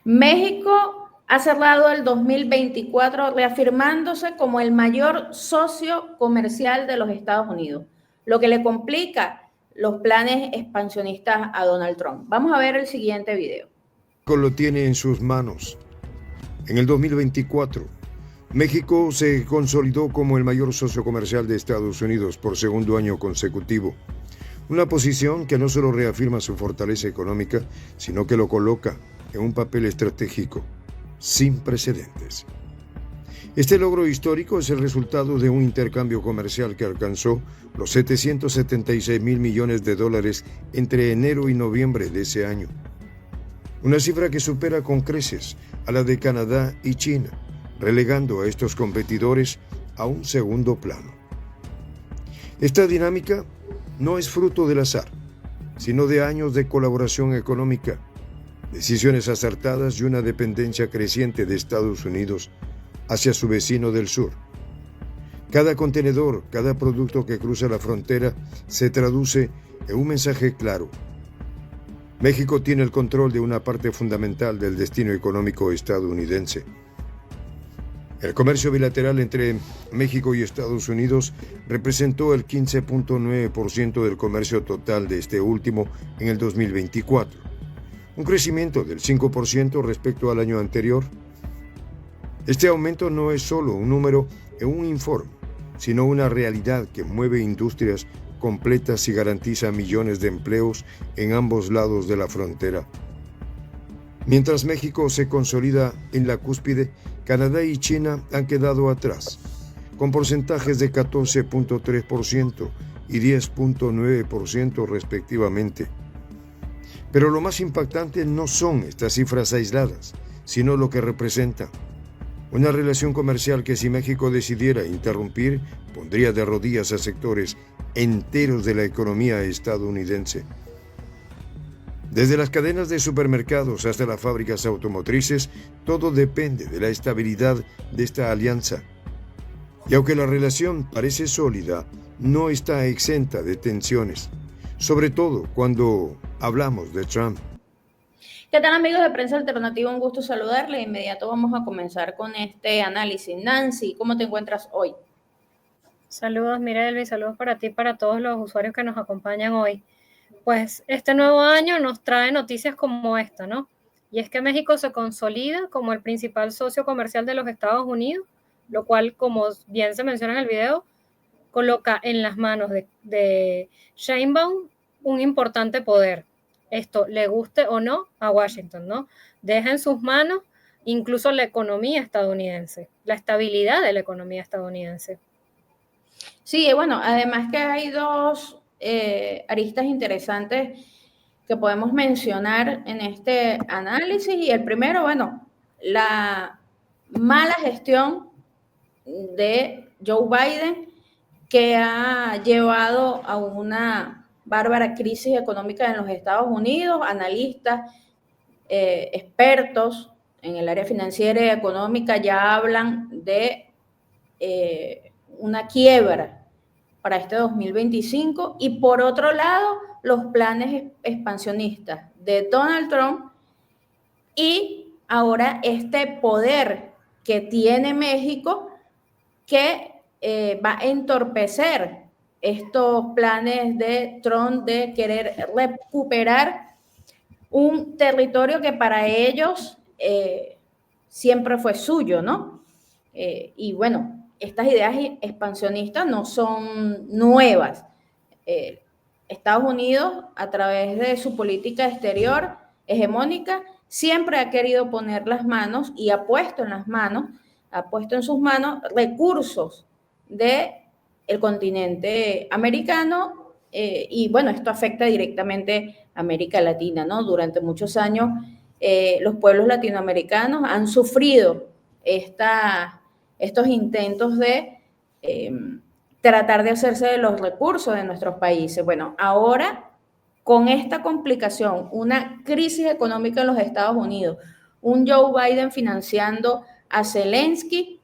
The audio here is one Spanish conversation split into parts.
México ha cerrado el 2024 reafirmándose como el mayor socio comercial de los Estados Unidos, lo que le complica los planes expansionistas a Donald Trump. Vamos a ver el siguiente video. Lo tiene en sus manos. En el 2024, México se consolidó como el mayor socio comercial de Estados Unidos por segundo año consecutivo. Una posición que no solo reafirma su fortaleza económica, sino que lo coloca en un papel estratégico sin precedentes. Este logro histórico es el resultado de un intercambio comercial que alcanzó los 776,000 millones de dólares entre enero y noviembre de ese año. Una cifra que supera con creces a la de Canadá y China, relegando a estos competidores a un segundo plano. Esta dinámica no es fruto del azar, sino de años de colaboración económica, decisiones acertadas y una dependencia creciente de Estados Unidos hacia su vecino del sur. Cada contenedor, cada producto que cruza la frontera se traduce en un mensaje claro. México tiene el control de una parte fundamental del destino económico estadounidense. El comercio bilateral entre México y Estados Unidos representó el 15.9% del comercio total de este último en el 2024, un crecimiento del 5% respecto al año anterior. Este aumento no es solo un número en un informe, sino una realidad que mueve industrias completas y garantiza millones de empleos en ambos lados de la frontera. Mientras México se consolida en la cúspide, Canadá y China han quedado atrás, con porcentajes de 14.3% y 10.9% respectivamente. Pero lo más impactante no son estas cifras aisladas, sino lo que representa. Una relación comercial que si México decidiera interrumpir, pondría de rodillas a sectores enteros de la economía estadounidense. Desde las cadenas de supermercados hasta las fábricas automotrices, todo depende de la estabilidad de esta alianza. Y aunque la relación parece sólida, no está exenta de tensiones, sobre todo cuando hablamos de Trump. ¿Qué tal, amigos de Prensa Alternativa? Un gusto saludarles. De inmediato vamos a comenzar con este análisis. Nancy, ¿cómo te encuentras hoy? Saludos, Mirelvi, saludos para ti y para todos los usuarios que nos acompañan hoy. Pues este nuevo año nos trae noticias como esta, ¿no? Y es que México se consolida como el principal socio comercial de los Estados Unidos, lo cual, como bien se menciona en el video, coloca en las manos de Sheinbaum un importante poder. Esto le guste o no a Washington, ¿no? Deja en sus manos incluso la economía estadounidense, la estabilidad de la economía estadounidense. Sí, bueno, además que hay dos aristas interesantes que podemos mencionar en este análisis. Y el primero, bueno, la mala gestión de Joe Biden, que ha llevado a una bárbara crisis económica en los Estados Unidos. Analistas, expertos en el área financiera y económica ya hablan de una quiebra para este 2025. Y por otro lado, los planes expansionistas de Donald Trump y ahora este poder que tiene México que va a entorpecer estos planes de Trump de querer recuperar un territorio que para ellos siempre fue suyo, ¿no? Y bueno, estas ideas expansionistas no son nuevas. Estados Unidos, a través de su política exterior hegemónica, siempre ha querido poner las manos y ha puesto en sus manos recursos del continente americano. Y bueno, esto afecta directamente a América Latina, ¿no? Durante muchos años los pueblos latinoamericanos han sufrido estos intentos de tratar de hacerse de los recursos de nuestros países. Bueno, ahora con esta complicación, una crisis económica en los Estados Unidos, un Joe Biden financiando a Zelensky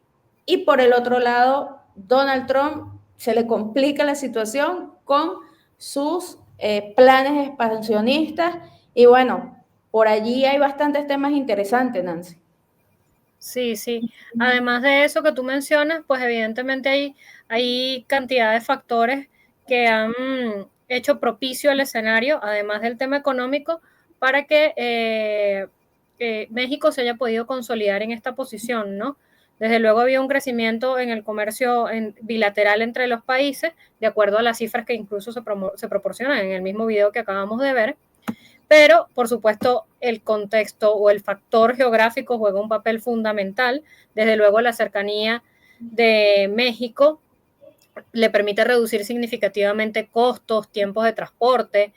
y por el otro lado, Donald Trump, se le complica la situación con sus planes expansionistas. Y bueno, por allí hay bastantes temas interesantes, Nancy. Sí, sí. Además de eso que tú mencionas, pues evidentemente hay cantidad de factores que han hecho propicio el escenario, además del tema económico, para que México se haya podido consolidar en esta posición, ¿no? Desde luego había un crecimiento en el comercio bilateral entre los países, de acuerdo a las cifras que incluso se proporcionan en el mismo video que acabamos de ver. Pero, por supuesto, el contexto o el factor geográfico juega un papel fundamental. Desde luego, la cercanía de México le permite reducir significativamente costos, tiempos de transporte,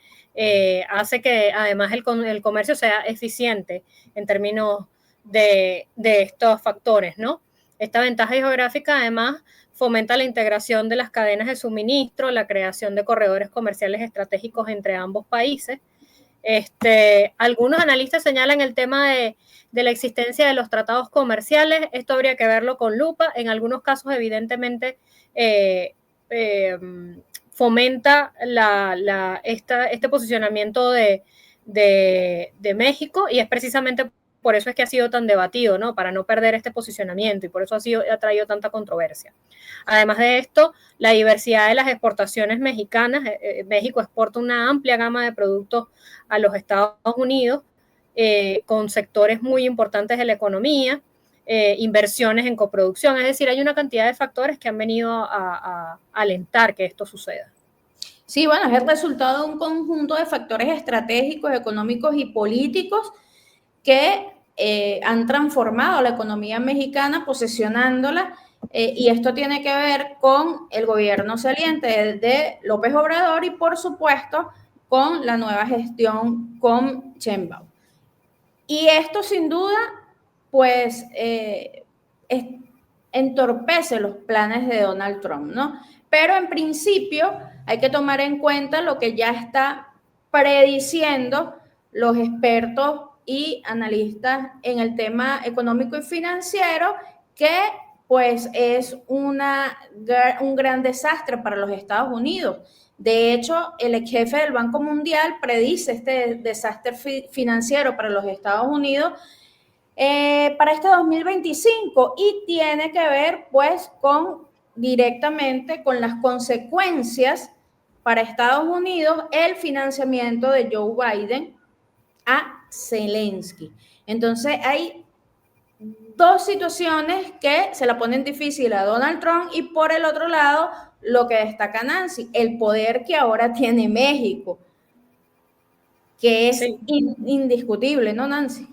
hace que además el comercio sea eficiente en términos de estos factores, ¿no? Esta ventaja geográfica además fomenta la integración de las cadenas de suministro, la creación de corredores comerciales estratégicos entre ambos países. Algunos analistas señalan el tema de la existencia de los tratados comerciales. Esto habría que verlo con lupa. En algunos casos, evidentemente, fomenta este posicionamiento de México, y es precisamente por eso es que ha sido tan debatido, ¿no? Para no perder este posicionamiento, y por eso ha traído tanta controversia. Además de esto, la diversidad de las exportaciones mexicanas. México exporta una amplia gama de productos a los Estados Unidos, con sectores muy importantes de la economía, inversiones en coproducción. Es decir, hay una cantidad de factores que han venido a alentar que esto suceda. Sí, bueno, es el resultado de un conjunto de factores estratégicos, económicos y políticos que han transformado la economía mexicana, posicionándola, y esto tiene que ver con el gobierno saliente de López Obrador y, por supuesto, con la nueva gestión con Sheinbaum. Y esto, sin duda, pues entorpece los planes de Donald Trump, ¿no? Pero en principio hay que tomar en cuenta lo que ya está prediciendo los expertos y analistas en el tema económico y financiero, que pues es un gran desastre para los Estados Unidos. De hecho, el ex jefe del Banco Mundial predice este desastre financiero para los Estados Unidos para este 2025, y tiene que ver pues directamente con las consecuencias para Estados Unidos el financiamiento de Joe Biden a Zelensky. Entonces hay dos situaciones que se la ponen difícil a Donald Trump, y por el otro lado, lo que destaca Nancy, el poder que ahora tiene México, que es indiscutible, ¿no, Nancy?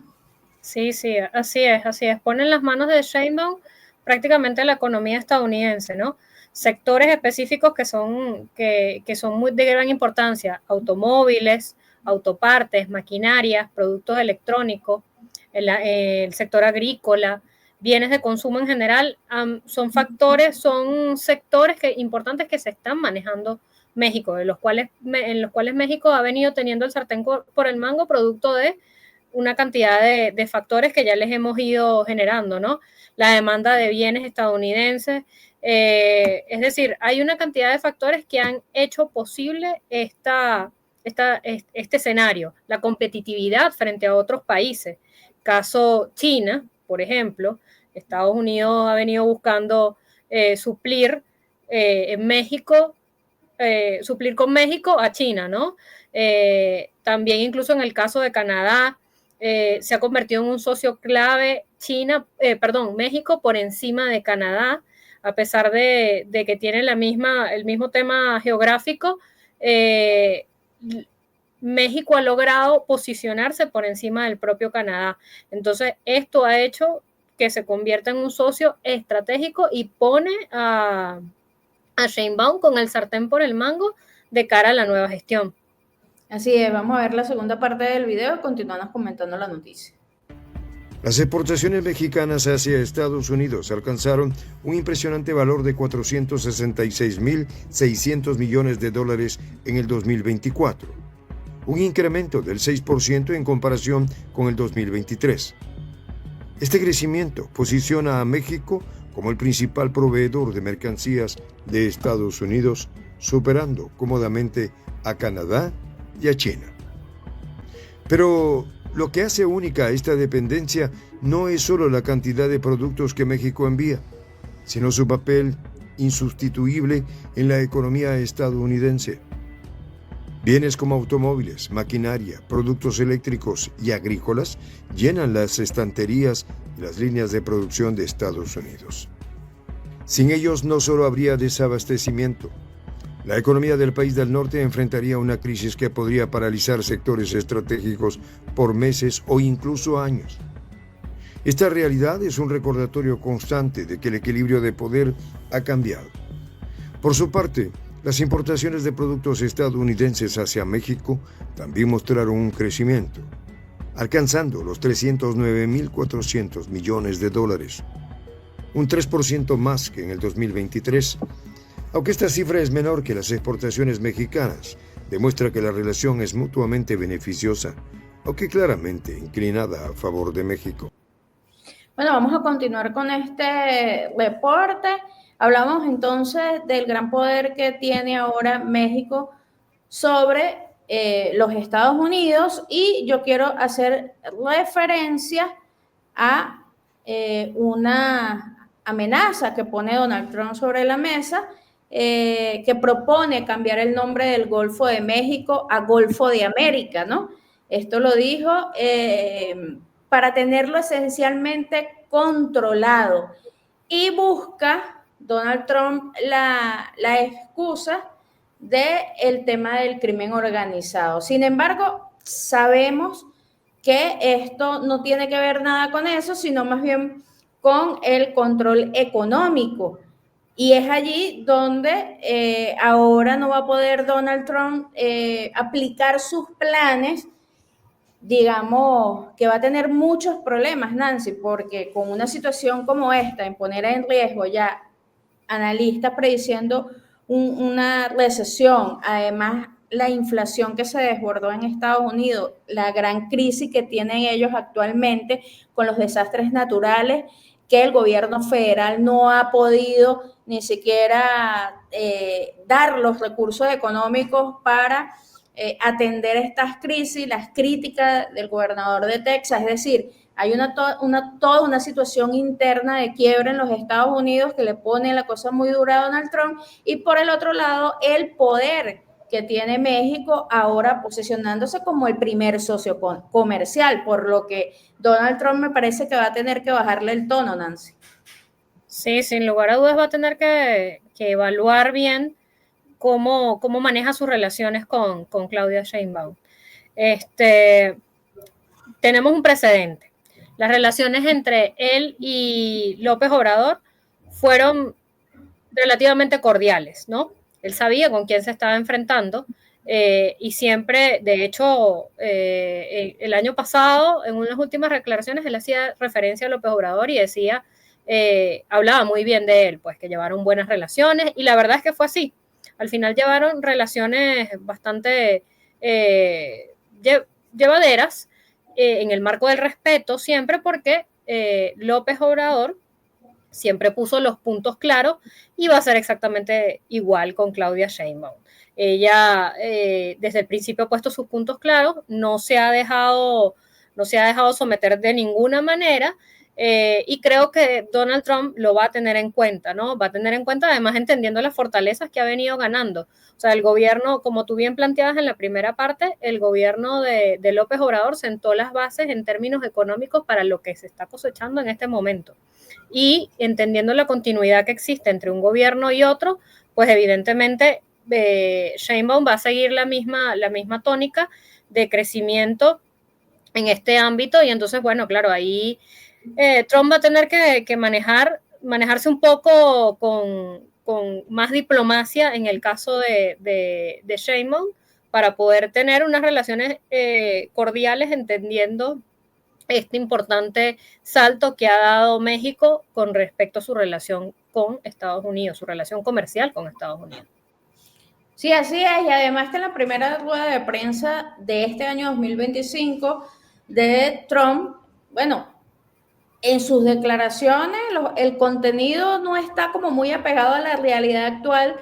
Sí, así es. Pone en las manos de Sheinbaum prácticamente la economía estadounidense, ¿no? Sectores específicos que son muy de gran importancia: automóviles, autopartes, maquinarias, productos electrónicos, el sector agrícola, bienes de consumo en general. Son sectores importantes que se están manejando México, en los cuales México ha venido teniendo el sartén por el mango, producto de una cantidad de factores que ya les hemos ido generando, ¿no? La demanda de bienes estadounidenses, es decir, hay una cantidad de factores que han hecho posible este escenario, la competitividad frente a otros países. Caso China, por ejemplo, Estados Unidos ha venido buscando suplir con México a China, ¿no? También incluso en el caso de Canadá, se ha convertido en un socio clave México por encima de Canadá, a pesar de que tiene el mismo tema geográfico. México ha logrado posicionarse por encima del propio Canadá. Entonces, esto ha hecho que se convierta en un socio estratégico y pone a Sheinbaum con el sartén por el mango de cara a la nueva gestión. Así es, vamos a ver la segunda parte del video y continuamos comentando la noticia. Las exportaciones mexicanas hacia Estados Unidos alcanzaron un impresionante valor de $466.600 millones en el 2024, un incremento del 6% en comparación con el 2023. Este crecimiento posiciona a México como el principal proveedor de mercancías de Estados Unidos, superando cómodamente a Canadá y a China. Pero Lo que hace única a esta dependencia no es solo la cantidad de productos que México envía, sino su papel insustituible en la economía estadounidense. Bienes como automóviles, maquinaria, productos eléctricos y agrícolas llenan las estanterías y las líneas de producción de Estados Unidos. Sin ellos no solo habría desabastecimiento. La economía del país del norte enfrentaría una crisis que podría paralizar sectores estratégicos por meses o incluso años. Esta realidad es un recordatorio constante de que el equilibrio de poder ha cambiado. Por su parte, las importaciones de productos estadounidenses hacia México también mostraron un crecimiento, alcanzando los 309.400 millones de dólares, un 3% más que en el 2023. Aunque esta cifra es menor que las exportaciones mexicanas, demuestra que la relación es mutuamente beneficiosa, aunque claramente inclinada a favor de México. Bueno, vamos a continuar con este reporte. Hablamos entonces del gran poder que tiene ahora México sobre los Estados Unidos y yo quiero hacer referencia a una amenaza que pone Donald Trump sobre la mesa, que propone cambiar el nombre del Golfo de México a Golfo de América, ¿no? Esto lo dijo para tenerlo esencialmente controlado y busca Donald Trump la excusa del tema del crimen organizado. Sin embargo, sabemos que esto no tiene que ver nada con eso, sino más bien con el control económico. Y es allí donde ahora no va a poder Donald Trump aplicar sus planes, digamos, que va a tener muchos problemas, Nancy, porque con una situación como esta, en poner en riesgo ya analistas prediciendo una recesión, además la inflación que se desbordó en Estados Unidos, la gran crisis que tienen ellos actualmente con los desastres naturales, que el gobierno federal no ha podido ni siquiera dar los recursos económicos para atender estas crisis, las críticas del gobernador de Texas. Es decir, hay toda una situación interna de quiebra en los Estados Unidos que le pone la cosa muy dura a Donald Trump, y por el otro lado, el poder que tiene México ahora posicionándose como el primer socio comercial, por lo que Donald Trump me parece que va a tener que bajarle el tono, Nancy. Sí, sin lugar a dudas va a tener que evaluar bien cómo maneja sus relaciones con Claudia Sheinbaum. Tenemos un precedente. Las relaciones entre él y López Obrador fueron relativamente cordiales, ¿no? Él sabía con quién se estaba enfrentando y siempre, de hecho, el año pasado, en unas últimas declaraciones, él hacía referencia a López Obrador y decía, hablaba muy bien de él, pues que llevaron buenas relaciones, y la verdad es que fue así. Al final llevaron relaciones bastante llevaderas, en el marco del respeto siempre, porque López Obrador siempre puso los puntos claros y va a ser exactamente igual con Claudia Sheinbaum. Ella desde el principio ha puesto sus puntos claros, no se ha dejado someter de ninguna manera, y creo que Donald Trump lo va a tener en cuenta, ¿no? Va a tener en cuenta, además, entendiendo las fortalezas que ha venido ganando. O sea, el gobierno, como tú bien planteabas en la primera parte, el gobierno de López Obrador sentó las bases en términos económicos para lo que se está cosechando en este momento. Y entendiendo la continuidad que existe entre un gobierno y otro, pues evidentemente Sheinbaum va a seguir la misma tónica de crecimiento en este ámbito, y entonces, bueno, claro, ahí Trump va a tener que manejarse un poco con más diplomacia en el caso de Sheinbaum, para poder tener unas relaciones cordiales, entendiendo este importante salto que ha dado México con respecto a su relación con Estados Unidos, su relación comercial con Estados Unidos. Sí, así es, y además que en la primera rueda de prensa de este año 2025 de Trump, bueno, en sus declaraciones el contenido no está como muy apegado a la realidad actual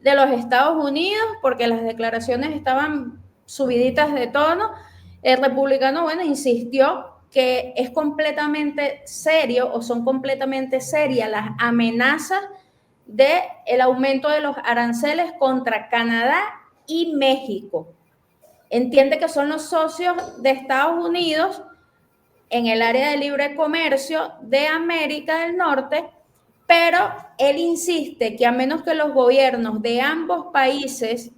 de los Estados Unidos, porque las declaraciones estaban subiditas de tono, el republicano, bueno, insistió que es completamente serio o son completamente serias las amenazas del aumento de los aranceles contra Canadá y México. Entiende que son los socios de Estados Unidos en el área de libre comercio de América del Norte, pero él insiste que a menos que los gobiernos de ambos países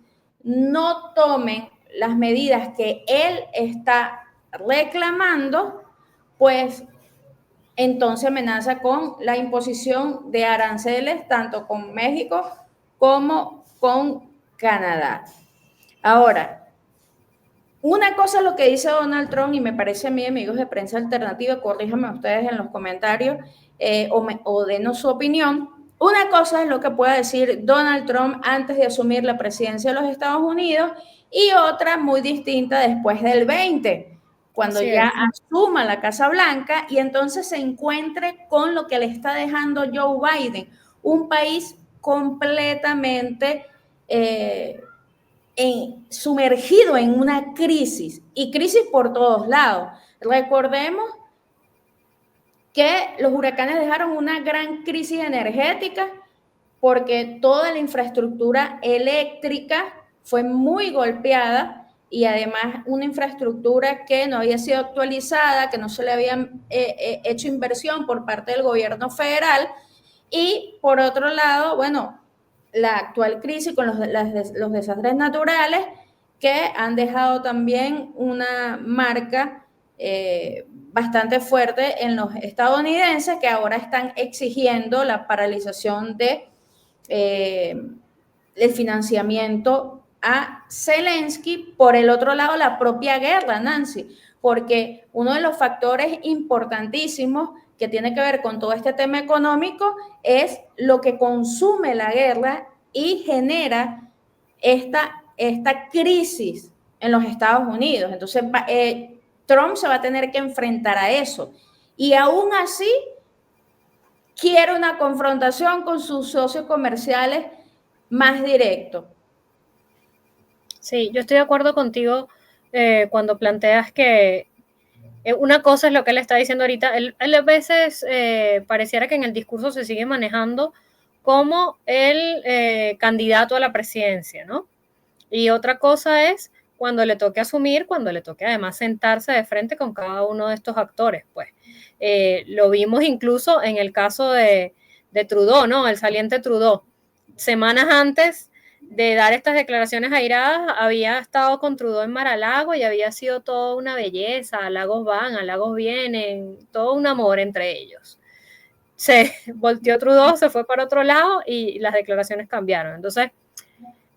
no tomen las medidas que él está reclamando, pues entonces amenaza con la imposición de aranceles tanto con México como con Canadá. Ahora, una cosa es lo que dice Donald Trump y me parece a mí, amigos de Prensa Alternativa, corríjanme ustedes en los comentarios o denos su opinión. Una cosa es lo que pueda decir Donald Trump antes de asumir la presidencia de los Estados Unidos y otra muy distinta después del 20, cuando ya asuma la Casa Blanca y entonces se encuentre con lo que le está dejando Joe Biden, un país completamente sumergido en una crisis, y crisis por todos lados. Recordemos que los huracanes dejaron una gran crisis energética porque toda la infraestructura eléctrica fue muy golpeada y además una infraestructura que no había sido actualizada, que no se le había hecho inversión por parte del gobierno federal. Y por otro lado, bueno, la actual crisis con los desastres naturales que han dejado también una marca bastante fuerte en los estadounidenses, que ahora están exigiendo la paralización del financiamiento a Zelensky. Por el otro lado, la propia guerra, Nancy, porque uno de los factores importantísimos que tiene que ver con todo este tema económico es lo que consume la guerra y genera esta crisis en los Estados Unidos. Entonces, Trump se va a tener que enfrentar a eso. Y aún así, quiere una confrontación con sus socios comerciales más directo. Sí, yo estoy de acuerdo contigo cuando planteas que una cosa es lo que él está diciendo ahorita. Él a veces pareciera que en el discurso se sigue manejando como el candidato a la presidencia, ¿no? Y otra cosa es cuando le toque asumir, cuando le toque además sentarse de frente con cada uno de estos actores, pues. Lo vimos incluso en el caso de Trudeau, ¿no? El saliente Trudeau. Semanas antes de dar estas declaraciones airadas, había estado con Trudeau en Mar-a-Lago y había sido toda una belleza, halagos van, halagos vienen, todo un amor entre ellos. Se volteó Trudeau, se fue para otro lado y las declaraciones cambiaron. Entonces,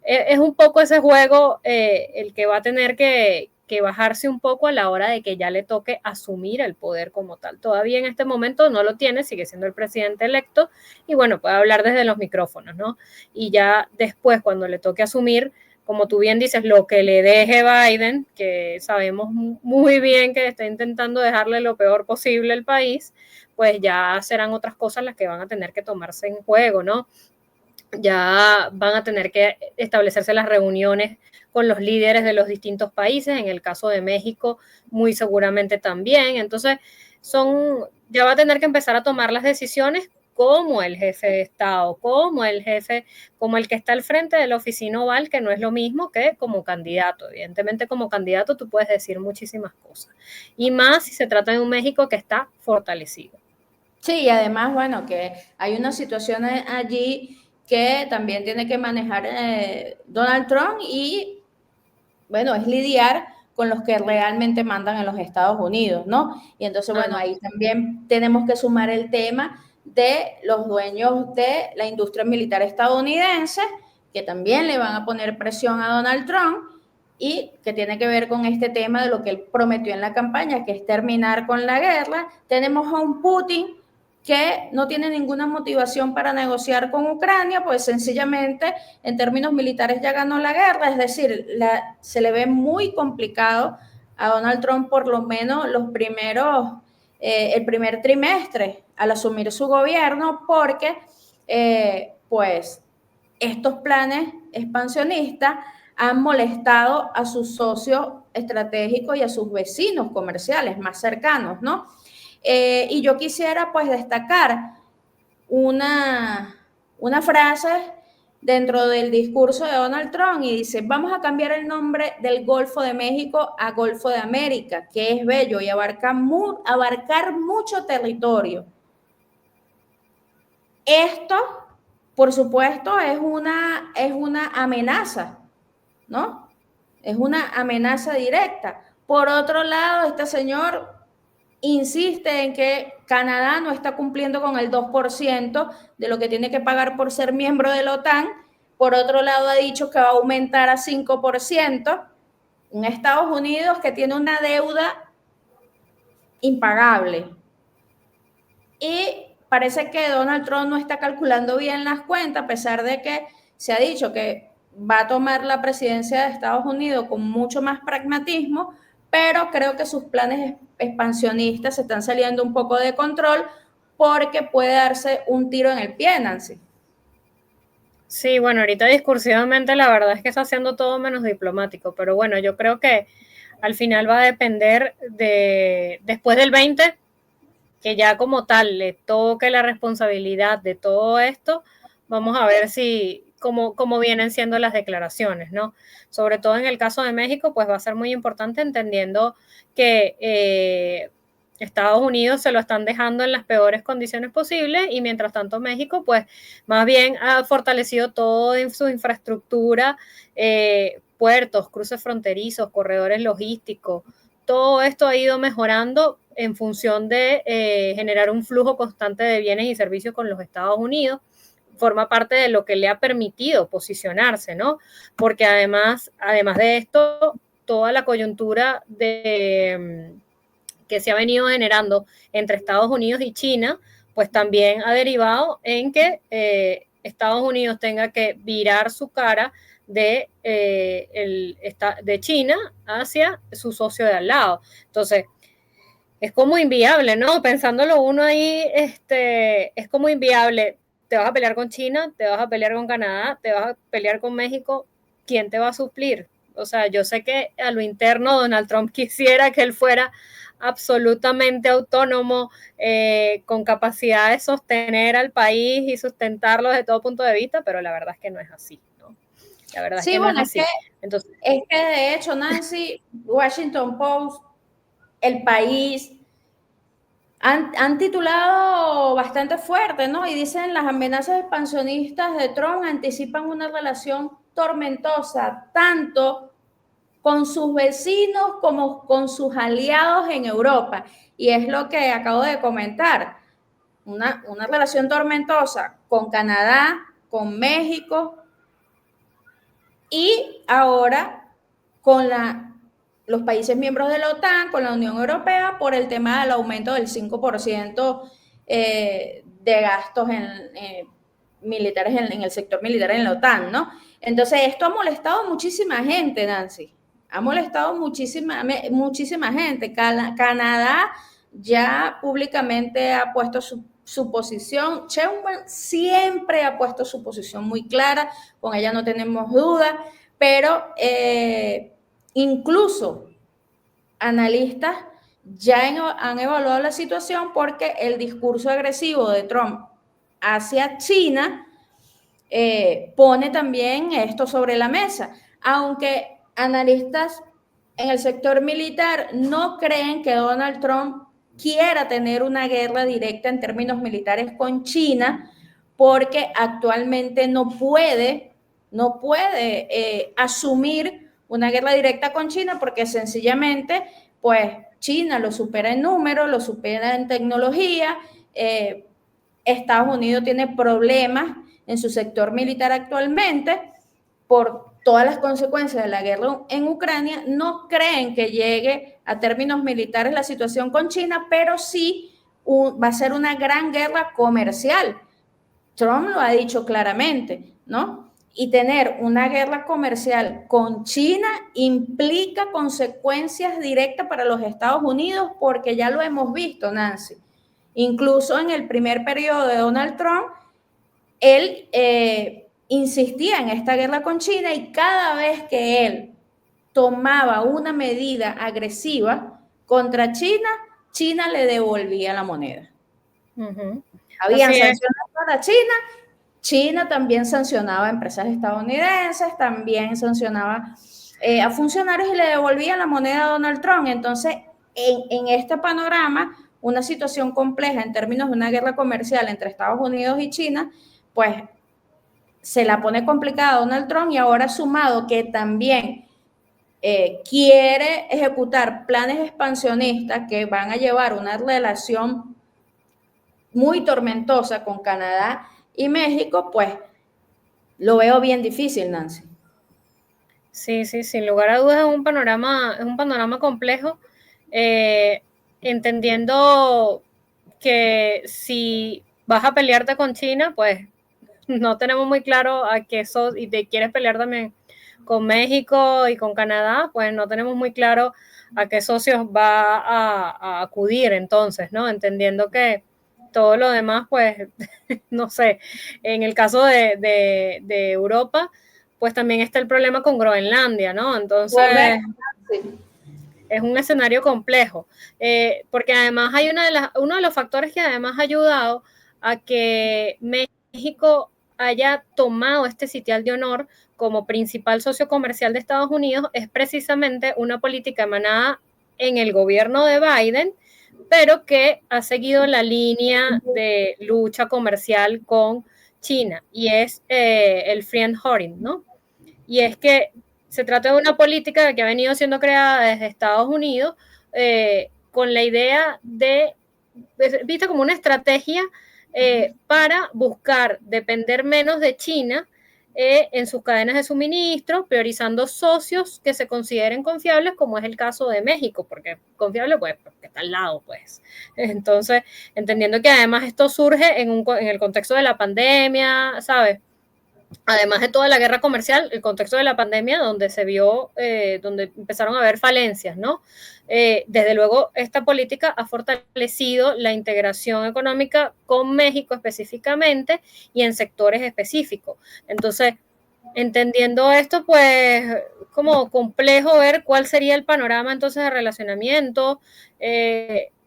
es un poco ese juego el que va a tener que bajarse un poco a la hora de que ya le toque asumir el poder como tal. Todavía en este momento no lo tiene, sigue siendo el presidente electo y bueno, puede hablar desde los micrófonos, ¿no? Y ya después, cuando le toque asumir, como tú bien dices, lo que le deje Biden, que sabemos muy bien que está intentando dejarle lo peor posible al país, pues ya serán otras cosas las que van a tener que tomarse en juego, ¿no? Ya van a tener que establecerse las reuniones con los líderes de los distintos países, en el caso de México muy seguramente también. Entonces, ya va a tener que empezar a tomar las decisiones como el jefe de Estado, como el que está al frente de la oficina oval, que no es lo mismo que como candidato. Evidentemente, como candidato tú puedes decir muchísimas cosas. Y más si se trata de un México que está fortalecido. Sí, y además, bueno, que hay una situación allí que también tiene que manejar Donald Trump y, bueno, es lidiar con los que realmente mandan en los Estados Unidos, ¿no? Y entonces, bueno, ahí también tenemos que sumar el tema de los dueños de la industria militar estadounidense, que también le van a poner presión a Donald Trump y que tiene que ver con este tema de lo que él prometió en la campaña, que es terminar con la guerra. Tenemos a un Putin que no tiene ninguna motivación para negociar con Ucrania, pues sencillamente en términos militares ya ganó la guerra, es decir, se le ve muy complicado a Donald Trump por lo menos el primer trimestre al asumir su gobierno, porque pues estos planes expansionistas han molestado a sus socios estratégico y a sus vecinos comerciales más cercanos, ¿no? Y yo quisiera pues destacar una frase dentro del discurso de Donald Trump y dice, vamos a cambiar el nombre del Golfo de México a Golfo de América, que es bello y abarcar mucho territorio. Esto, por supuesto, es una amenaza, ¿no? Es una amenaza directa. Por otro lado, este señor insiste en que Canadá no está cumpliendo con el 2% de lo que tiene que pagar por ser miembro de la OTAN. Por otro lado, ha dicho que va a aumentar a 5%. Un Estados Unidos que tiene una deuda impagable. Y parece que Donald Trump no está calculando bien las cuentas, a pesar de que se ha dicho que va a tomar la presidencia de Estados Unidos con mucho más pragmatismo, pero creo que sus planes expansionistas se están saliendo un poco de control porque puede darse un tiro en el pie, Nancy. Sí, bueno, ahorita discursivamente la verdad es que está haciendo todo menos diplomático, pero bueno, yo creo que al final va a depender de, después del 20, que ya como tal le toque la responsabilidad de todo esto, vamos a ver si cómo vienen siendo las declaraciones, ¿no? Sobre todo en el caso de México, pues va a ser muy importante entendiendo que Estados Unidos se lo están dejando en las peores condiciones posibles y mientras tanto México, pues más bien ha fortalecido todo en su infraestructura, puertos, cruces fronterizos, corredores logísticos, todo esto ha ido mejorando en función de generar un flujo constante de bienes y servicios con los Estados Unidos. Forma parte de lo que le ha permitido posicionarse, ¿no? Porque además de esto, toda la coyuntura que se ha venido generando entre Estados Unidos y China, pues también ha derivado en que Estados Unidos tenga que virar su cara de China hacia su socio de al lado. Entonces, es como inviable, ¿no? Pensándolo uno ahí, es como inviable. Te vas a pelear con China, te vas a pelear con Canadá, te vas a pelear con México. ¿Quién te va a suplir? O sea, yo sé que a lo interno Donald Trump quisiera que él fuera absolutamente autónomo, con capacidad de sostener al país y sustentarlo desde todo punto de vista, pero la verdad es que no es así, ¿no? La verdad sí, es que bueno, no es así. Entonces, es que de hecho, Nancy, Washington Post, El País, han titulado bastante fuerte, ¿no? Y dicen las amenazas expansionistas de Trump anticipan una relación tormentosa, tanto con sus vecinos como con sus aliados en Europa. Y es lo que acabo de comentar, una relación tormentosa con Canadá, con México y ahora con los países miembros de la OTAN, con la Unión Europea, por el tema del aumento del 5% de gastos militares en el sector militar en la OTAN, ¿no? Entonces, esto ha molestado a muchísima gente, Nancy. Ha molestado muchísima gente. Canadá ya públicamente ha puesto su posición. Sheinbaum siempre ha puesto su posición muy clara, con ella no tenemos duda, pero incluso analistas ya han evaluado la situación porque el discurso agresivo de Trump hacia China pone también esto sobre la mesa, aunque analistas en el sector militar no creen que Donald Trump quiera tener una guerra directa en términos militares con China, porque actualmente no puede asumir una guerra directa con China porque sencillamente, pues China lo supera en números, lo supera en tecnología, Estados Unidos tiene problemas en su sector militar actualmente por todas las consecuencias de la guerra en Ucrania. No creen que llegue a términos militares la situación con China, pero sí va a ser una gran guerra comercial. Trump lo ha dicho claramente, ¿no? Y tener una guerra comercial con China implica consecuencias directas para los Estados Unidos, porque ya lo hemos visto, Nancy. Incluso en el primer periodo de Donald Trump, él insistía en esta guerra con China y cada vez que él tomaba una medida agresiva contra China, China le devolvía la moneda. Habían sanciones para China, China también sancionaba a empresas estadounidenses, también sancionaba a funcionarios y le devolvía la moneda a Donald Trump. Entonces, en este panorama, una situación compleja en términos de una guerra comercial entre Estados Unidos y China, pues se la pone complicada a Donald Trump, y ahora sumado que también quiere ejecutar planes expansionistas que van a llevar una relación muy tormentosa con Canadá y México, pues lo veo bien difícil, Nancy. Sí, sin lugar a dudas es un panorama complejo, entendiendo que si vas a pelearte con China, pues no tenemos muy claro a qué sos, y te quieres pelear también con México y con Canadá, pues no tenemos muy claro a qué socios va a acudir entonces, ¿no? Entendiendo que todo lo demás, pues, no sé, en el caso de Europa, pues también está el problema con Groenlandia, ¿no? Entonces, es un escenario complejo, porque además hay uno de los factores que además ha ayudado a que México haya tomado este sitial de honor como principal socio comercial de Estados Unidos es precisamente una política emanada en el gobierno de Biden, pero que ha seguido la línea de lucha comercial con China, y es el friendhoring, ¿no? Y es que se trata de una política que ha venido siendo creada desde Estados Unidos con la idea vista como una estrategia para buscar depender menos de China en sus cadenas de suministro, priorizando socios que se consideren confiables, como es el caso de México, porque confiable, pues, porque está al lado, pues. Entonces, entendiendo que además esto surge en el contexto de la pandemia, ¿sabes? Además de toda la guerra comercial, el contexto de la pandemia, donde se vio, donde empezaron a haber falencias, ¿no? Desde luego, esta política ha fortalecido la integración económica con México específicamente y en sectores específicos. Entonces, entendiendo esto, pues, como complejo ver cuál sería el panorama entonces de relacionamiento.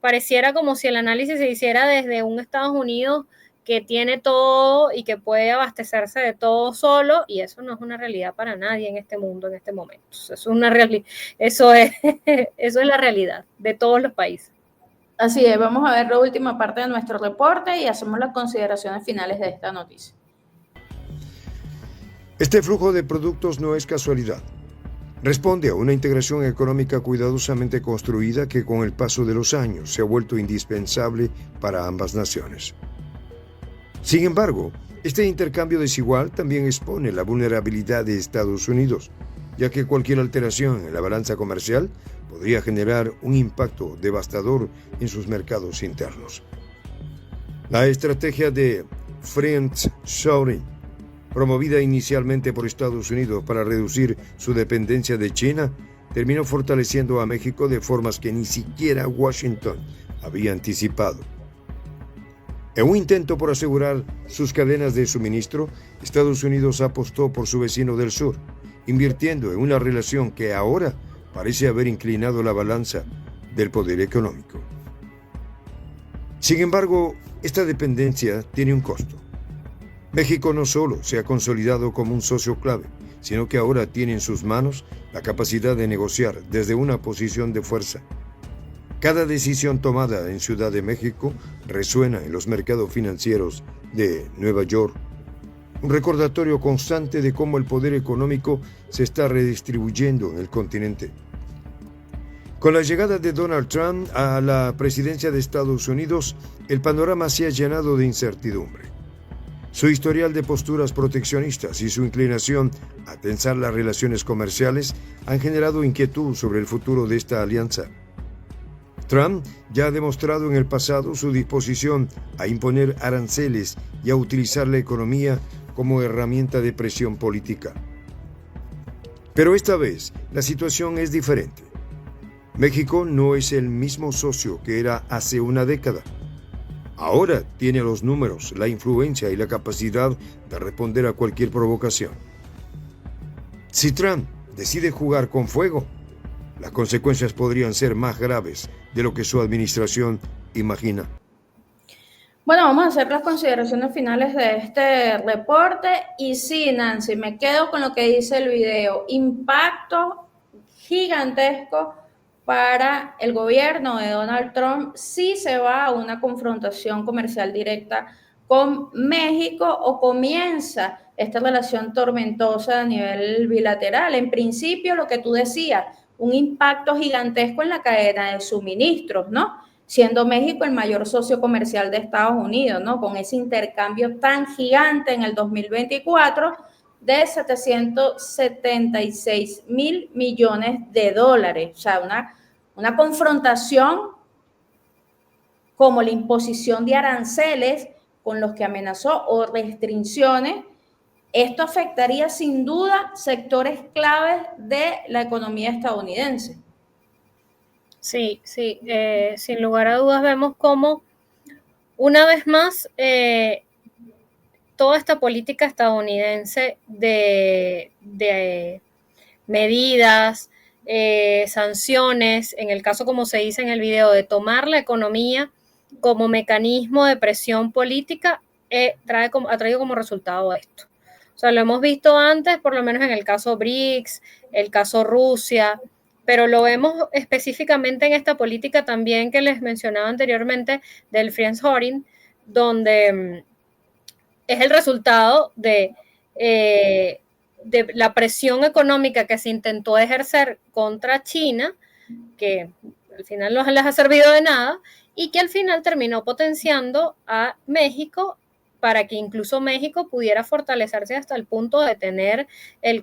Pareciera como si el análisis se hiciera desde un Estados Unidos que tiene todo y que puede abastecerse de todo solo, y eso no es una realidad para nadie en este mundo, en este momento. Eso es la realidad de todos los países. Así es, vamos a ver la última parte de nuestro reporte y hacemos las consideraciones finales de esta noticia. Este flujo de productos no es casualidad. Responde a una integración económica cuidadosamente construida que con el paso de los años se ha vuelto indispensable para ambas naciones. Sin embargo, este intercambio desigual también expone la vulnerabilidad de Estados Unidos, ya que cualquier alteración en la balanza comercial podría generar un impacto devastador en sus mercados internos. La estrategia de friendshoring, promovida inicialmente por Estados Unidos para reducir su dependencia de China, terminó fortaleciendo a México de formas que ni siquiera Washington había anticipado. En un intento por asegurar sus cadenas de suministro, Estados Unidos apostó por su vecino del sur, invirtiendo en una relación que ahora parece haber inclinado la balanza del poder económico. Sin embargo, esta dependencia tiene un costo. México no solo se ha consolidado como un socio clave, sino que ahora tiene en sus manos la capacidad de negociar desde una posición de fuerza. Cada decisión tomada en Ciudad de México resuena en los mercados financieros de Nueva York. Un recordatorio constante de cómo el poder económico se está redistribuyendo en el continente. Con la llegada de Donald Trump a la presidencia de Estados Unidos, el panorama se ha llenado de incertidumbre. Su historial de posturas proteccionistas y su inclinación a tensar las relaciones comerciales han generado inquietud sobre el futuro de esta alianza. Trump ya ha demostrado en el pasado su disposición a imponer aranceles y a utilizar la economía como herramienta de presión política. Pero esta vez la situación es diferente. México no es el mismo socio que era hace una década. Ahora tiene los números, la influencia y la capacidad de responder a cualquier provocación. Si Trump decide jugar con fuego, las consecuencias podrían ser más graves de lo que su administración imagina. Bueno, vamos a hacer las consideraciones finales de este reporte y sí, Nancy, me quedo con lo que dice el video. Impacto gigantesco para el gobierno de Donald Trump si se va a una confrontación comercial directa con México o comienza esta relación tormentosa a nivel bilateral. En principio, lo que tú decías, un impacto gigantesco en la cadena de suministros, ¿no? Siendo México el mayor socio comercial de Estados Unidos, ¿no? Con ese intercambio tan gigante en el 2024 de 776 mil millones de dólares. O sea, una confrontación como la imposición de aranceles con los que amenazó o restricciones. Esto afectaría sin duda sectores claves de la economía estadounidense. Sí, sin lugar a dudas vemos cómo una vez más toda esta política estadounidense de medidas, sanciones, en el caso como se dice en el video, de tomar la economía como mecanismo de presión política, ha traído como resultado esto. O sea, lo hemos visto antes, por lo menos en el caso BRICS, el caso Rusia, pero lo vemos específicamente en esta política también que les mencionaba anteriormente del Friendshoring, donde es el resultado de la presión económica que se intentó ejercer contra China, que al final no les ha servido de nada, y que al final terminó potenciando a México para que incluso México pudiera fortalecerse hasta el punto de tener un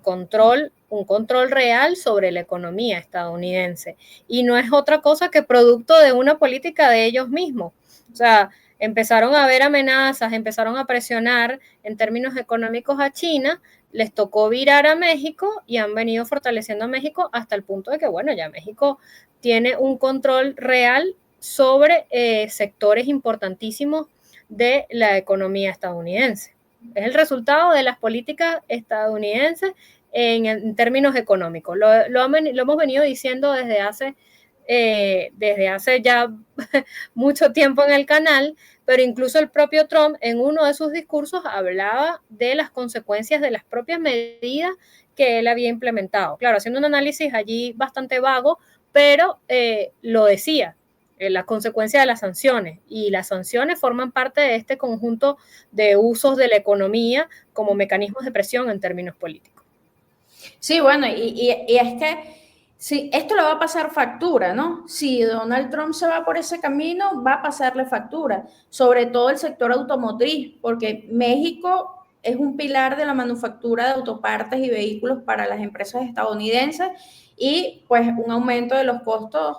control real sobre la economía estadounidense. Y no es otra cosa que producto de una política de ellos mismos. O sea, empezaron a haber amenazas, empezaron a presionar en términos económicos a China, les tocó virar a México y han venido fortaleciendo a México hasta el punto de que, bueno, ya México tiene un control real sobre sectores importantísimos de la economía estadounidense. Es el resultado de las políticas estadounidenses en términos económicos. Lo hemos venido diciendo desde hace ya mucho tiempo en el canal, pero incluso el propio Trump en uno de sus discursos hablaba de las consecuencias de las propias medidas que él había implementado. Claro, haciendo un análisis allí bastante vago, pero lo decía, las consecuencias de las sanciones, y las sanciones forman parte de este conjunto de usos de la economía como mecanismos de presión en términos políticos. Sí, bueno, y es que sí, esto le va a pasar factura, ¿no? Si Donald Trump se va por ese camino, va a pasarle factura, sobre todo el sector automotriz, porque México es un pilar de la manufactura de autopartes y vehículos para las empresas estadounidenses y pues un aumento de los costos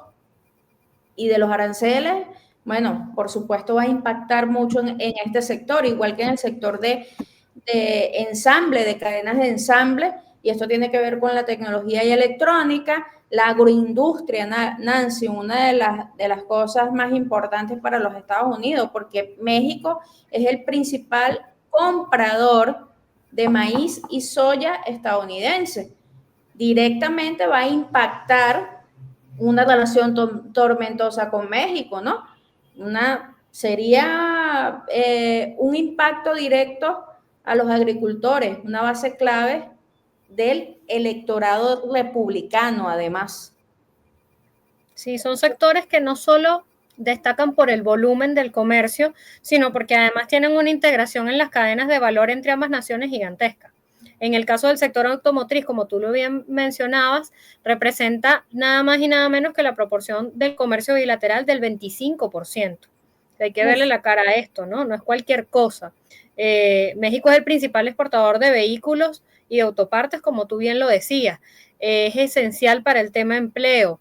y de los aranceles, bueno, por supuesto va a impactar mucho en este sector, igual que en el sector de ensamble, de cadenas de ensamble, y esto tiene que ver con la tecnología y electrónica, la agroindustria, Nancy, una de las cosas más importantes para los Estados Unidos, porque México es el principal comprador de maíz y soya estadounidense. Directamente va a impactar una relación tormentosa con México, ¿no? Sería un impacto directo a los agricultores, una base clave del electorado republicano, además. Sí, son sectores que no solo destacan por el volumen del comercio, sino porque además tienen una integración en las cadenas de valor entre ambas naciones gigantesca. En el caso del sector automotriz, como tú lo bien mencionabas, representa nada más y nada menos que la proporción del comercio bilateral del 25%. Hay que verle la cara a esto, ¿no? No es cualquier cosa. México es el principal exportador de vehículos y de autopartes, como tú bien lo decías. Es esencial para el tema empleo.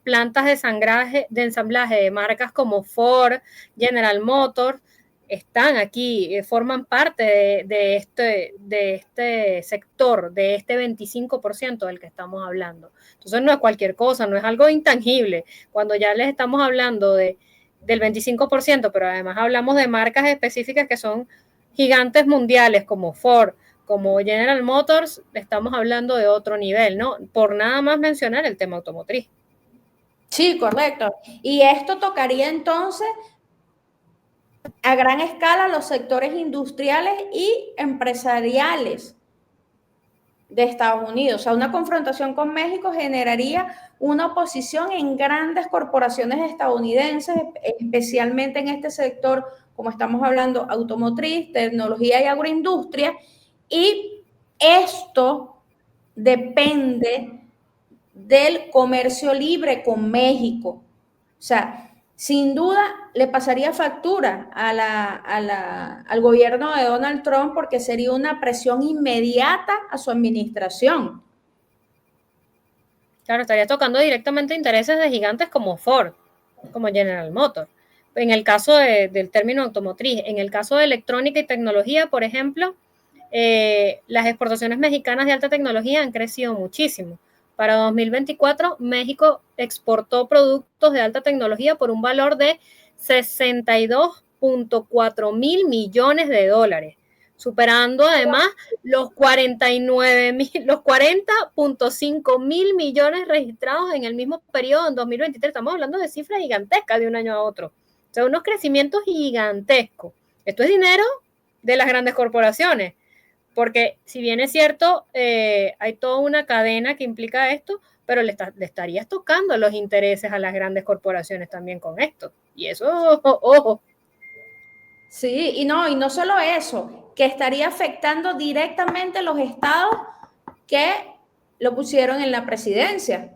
Plantas de ensamblaje de marcas como Ford, General Motors, están aquí, forman parte de este sector, de este 25% del que estamos hablando. Entonces no es cualquier cosa, no es algo intangible. Cuando ya les estamos hablando del 25%, pero además hablamos de marcas específicas que son gigantes mundiales como Ford, como General Motors, estamos hablando de otro nivel, ¿no? Por nada más mencionar el tema automotriz. Sí, correcto. Y esto tocaría entonces a gran escala los sectores industriales y empresariales de Estados Unidos. O sea, una confrontación con México generaría una oposición en grandes corporaciones estadounidenses, especialmente en este sector, como estamos hablando, automotriz, tecnología y agroindustria, y esto depende del comercio libre con México. O sea, sin duda le pasaría factura al gobierno de Donald Trump porque sería una presión inmediata a su administración. Claro, estaría tocando directamente intereses de gigantes como Ford, como General Motors. En el caso del término automotriz, en el caso de electrónica y tecnología, por ejemplo, las exportaciones mexicanas de alta tecnología han crecido muchísimo. Para 2024, México exportó productos de alta tecnología por un valor de 62.4 mil millones de dólares, superando además los 40.5 mil millones registrados en el mismo periodo en 2023. Estamos hablando de cifras gigantescas de un año a otro. O sea, unos crecimientos gigantescos. Esto es dinero de las grandes corporaciones. Porque si bien es cierto, hay toda una cadena que implica esto, pero le estarías tocando los intereses a las grandes corporaciones también con esto. Y eso, ojo. Sí, y no solo eso, que estaría afectando directamente los estados que lo pusieron en la presidencia.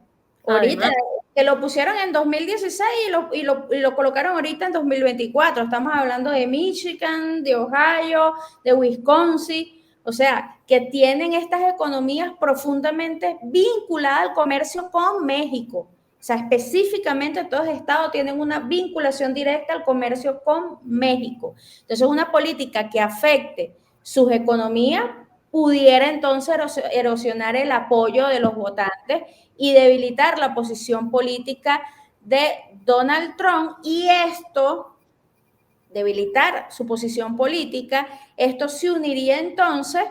Ahorita, además, que lo pusieron en 2016 y lo colocaron ahorita en 2024. Estamos hablando de Michigan, de Ohio, de Wisconsin. O sea, que tienen estas economías profundamente vinculadas al comercio con México. O sea, específicamente todos los estados tienen una vinculación directa al comercio con México. Entonces, una política que afecte sus economías pudiera entonces erosionar el apoyo de los votantes y debilitar la posición política de Donald Trump, y esto, debilitar su posición política, esto se uniría entonces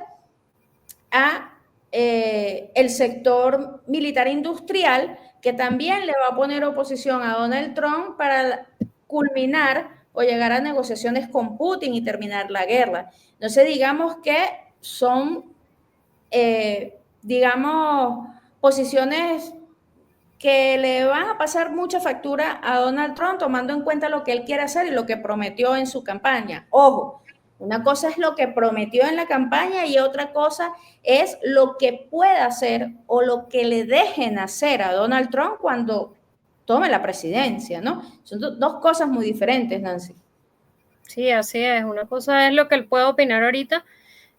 a el sector militar industrial, que también le va a poner oposición a Donald Trump para culminar o llegar a negociaciones con Putin y terminar la guerra. Entonces, digamos que son, digamos, posiciones que le van a pasar mucha factura a Donald Trump, tomando en cuenta lo que él quiere hacer y lo que prometió en su campaña. Ojo, una cosa es lo que prometió en la campaña y otra cosa es lo que pueda hacer o lo que le dejen hacer a Donald Trump cuando tome la presidencia, ¿no? Son dos cosas muy diferentes, Nancy. Sí, así es. Una cosa es lo que él puede opinar ahorita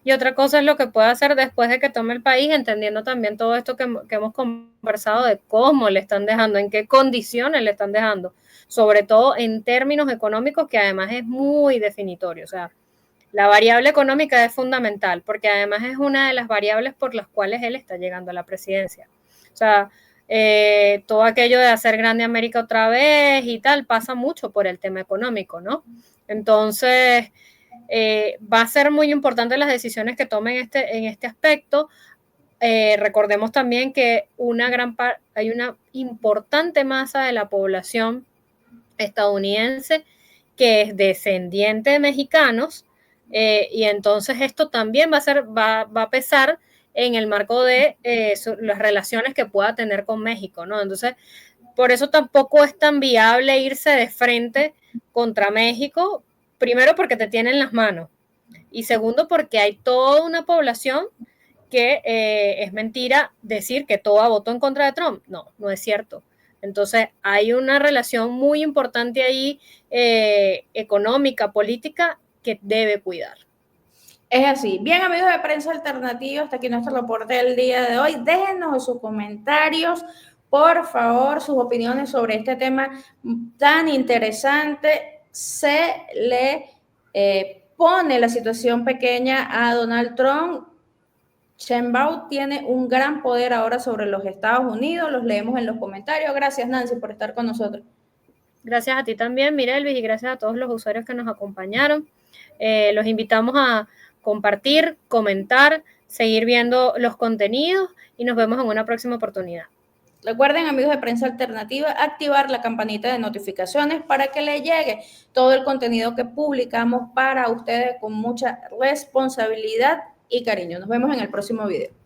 y otra cosa es lo que puede hacer después de que tome el país, entendiendo también todo esto que hemos conversado de cómo le están dejando, en qué condiciones le están dejando, sobre todo en términos económicos, que además es muy definitorio. O sea, la variable económica es fundamental, porque además es una de las variables por las cuales él está llegando a la presidencia. O sea, todo aquello de hacer grande América otra vez y tal, pasa mucho por el tema económico, ¿no? Entonces, va a ser muy importante las decisiones que tomen en este aspecto. Recordemos también que hay una importante masa de la población estadounidense que es descendiente de mexicanos, y entonces esto también va a pesar en el marco de las relaciones que pueda tener con México, ¿no? Entonces, por eso tampoco es tan viable irse de frente contra México, primero porque te tienen las manos y segundo porque hay toda una población que es mentira decir que toda votó en contra de Trump. No, no es cierto. Entonces hay una relación muy importante ahí, económica, política, que debe cuidar. Es así. Bien, amigos de Prensa Alternativa, hasta aquí nuestro reporte del día de hoy. Déjenos sus comentarios, por favor, sus opiniones sobre este tema tan interesante. Se le pone la situación pequeña a Donald Trump. Sheinbaum tiene un gran poder ahora sobre los Estados Unidos. Los leemos en los comentarios. Gracias, Nancy, por estar con nosotros. Gracias a ti también, Mirelvis, y gracias a todos los usuarios que nos acompañaron. Los invitamos a compartir, comentar, seguir viendo los contenidos y nos vemos en una próxima oportunidad. Recuerden, amigos de Prensa Alternativa, activar la campanita de notificaciones para que les llegue todo el contenido que publicamos para ustedes con mucha responsabilidad y cariño. Nos vemos en el próximo video.